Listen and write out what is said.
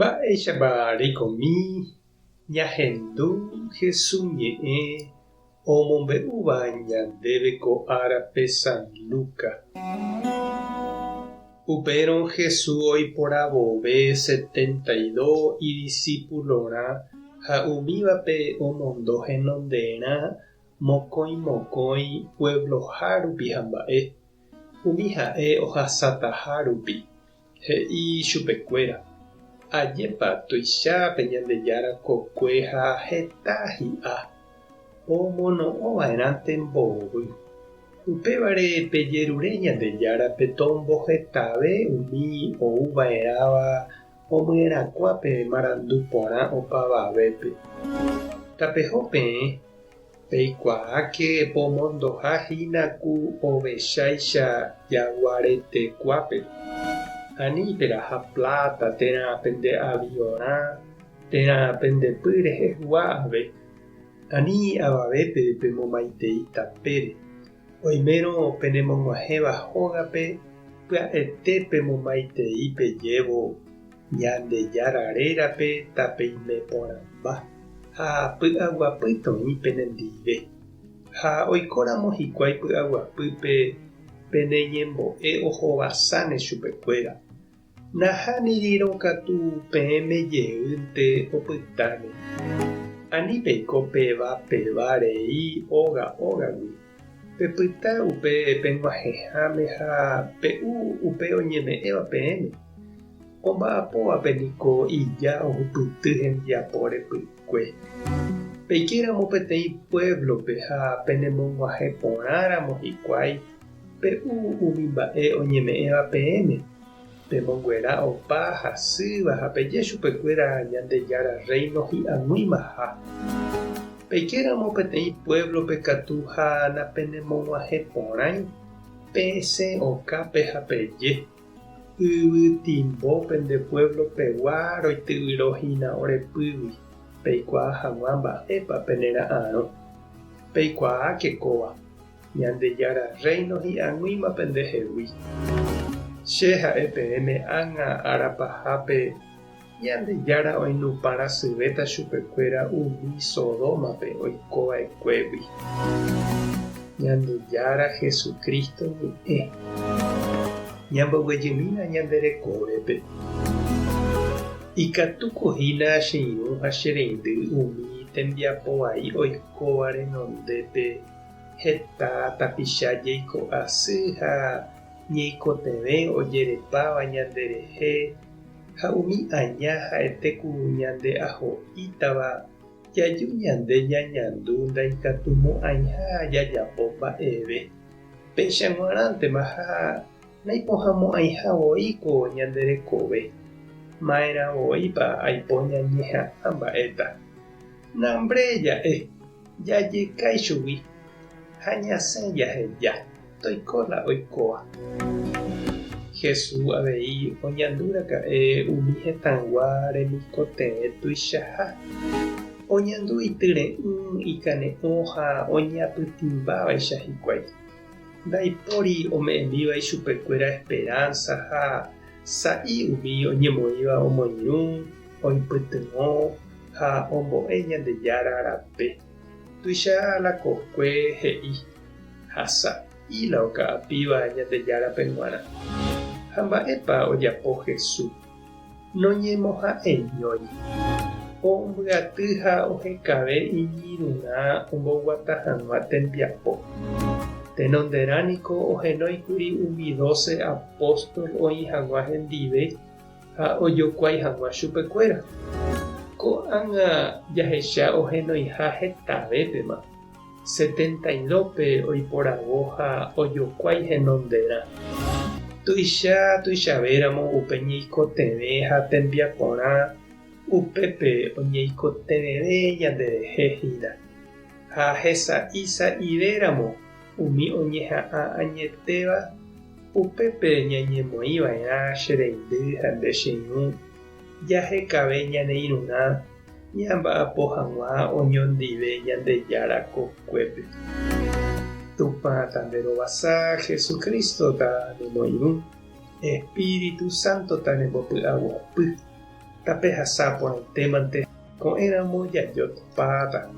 Mba'éichapa reikomi ñahendu Jesús ñe'ẽ omombe'úva ñandéve ko árape San Lucas. Upérõ Jesús oiporãvove 72 idiscípulorã ha umívape omondo henonderã mokõi puebloha rupi hamba'e. Umi ha'e ohasátaha rupi. He'i chupekuéra: ajépa tuichápe Ñandejára kokue ha heta hi'a omono'õva'erãnte mbovy. Upévare pejerure Ñandejárape tombohetave umi ouva'erãva omyerakũape marandu porã opavavépe. Tapeho peẽ peikuaáke pomondahína ku ovecháicha jaguaretekuápe. Ani peraha pláta térãpe nde aviõrã, térãpe nde py rehehua'ãve. Ani avavépe pemomaitei tapére. Oimérõ penemog̃uahẽva hógape pya'ete pemomaitei pejévo Ñandejára rérape tapeime porãmba ha py'aguapýtõi penendive. Ha oikóramo hikuái py'aguapýpe peneñembo'e ohovasáne chupekuéra. Nahánirõ katu peẽmejeýnte opytáne. Ani peiko pevarei ógagui. Pepyta upe peg̃uahẽháme ha pe'u upe oñeme'ẽva peẽme. Omba'apóvape niko ija ohupyty hembiapóre pykue. Peikéramo peteĩ pueblope ha penemog̃uahẽ porãramo hikuái pe'u umi mba'e oñeme'ẽva peẽme. Pemonguera opa hasýva ha peje chupekuéra Ñandejára reino hi'ag̃uímaha. Peikéramo peteĩ pueblope katu ha napenemog̃uahẽ porãi pesẽ okápe ha peje. Yvytimbópe nde pueblo pegua roityvyrohína orepýgui. Peikuaa hag̃ua mba'épa penera'ãrõ. Peikuaáke kóva Ñandejára reino hi'ag̃uímape ndehegui. Che ha'e peẽme ág̃a arapahápe Ñandejára oinupãrasyvéta chupekuéra umi Sodómape oikova'ekuégui. Ñandejára Jesukristo ñe'ẽ ñamboguejýmina ñande rekovépe. Ikatukuhína che irũ ha che reindy umi tembiapo vai oikóva renondépe heta tapicha jeiko asy ha ñeikotevẽ ojerepáva ñanderehe ha umi aña ha'etéku ñande aho'ítava jaju ñande ñañandu ndaikatumo'ãiha jajapo mba'eve. Péicha g̃uarãntema ha naipohamo'ãihavóiko ñande rekove. Ma'erãvoípa aipo ñañeha'ã mba'éta. Nambre ja'e jajekái chugui ha ñasẽ jaheja toikóla oikóva. Jesús avei oñanduraka'e umi hetãgua remikotevẽ tuichaha. Oñandu ityre'ỹ ikane'õ ha oñapytĩmbávaicha hikuái. Ndaipóri ome'ẽmívai chupekuéra esperanza ha sa'i umi oñemoĩva omoirũ, oipytyvõ ha ombo'e Ñandejára rape. Tuicha la kokue he'i ha sa'íla oka'apíva Ñandejárape g̃uarã. Ha mba'épa ojapo Jesús. Noñemoha'eñói. Ombyaty ha ohekave iñirũrã omboguata hag̃ua tembiapo. Tenonderãniko ohenóikuri umi 12 apóstol oĩ hag̃ua hendive ha ojokuái hag̃ua chupekuéra. Ko'ág̃a jahecha ohenoiha hetavépema. 72pe oiporavo ha ojokuái henonderã. Tuichavéramo upe ñeikotevẽ ha tembiaporã upépe oñeikotevẽve ñanderehehína. Ha hesa'ivéramo umi oñeha'ã añetéva upépe ñañemoĩva'erã che reindy ha nde che irũ jahekave ñane irũrã ñamba'apo hag̃ua oñondive Ñandejára kokuépe. Tupãta nde rovasa Jesukristo ta nemoirũ. Espíritu Santo ta nembopy'aguapy. tape hasapon el temante con éramos ya yo pata.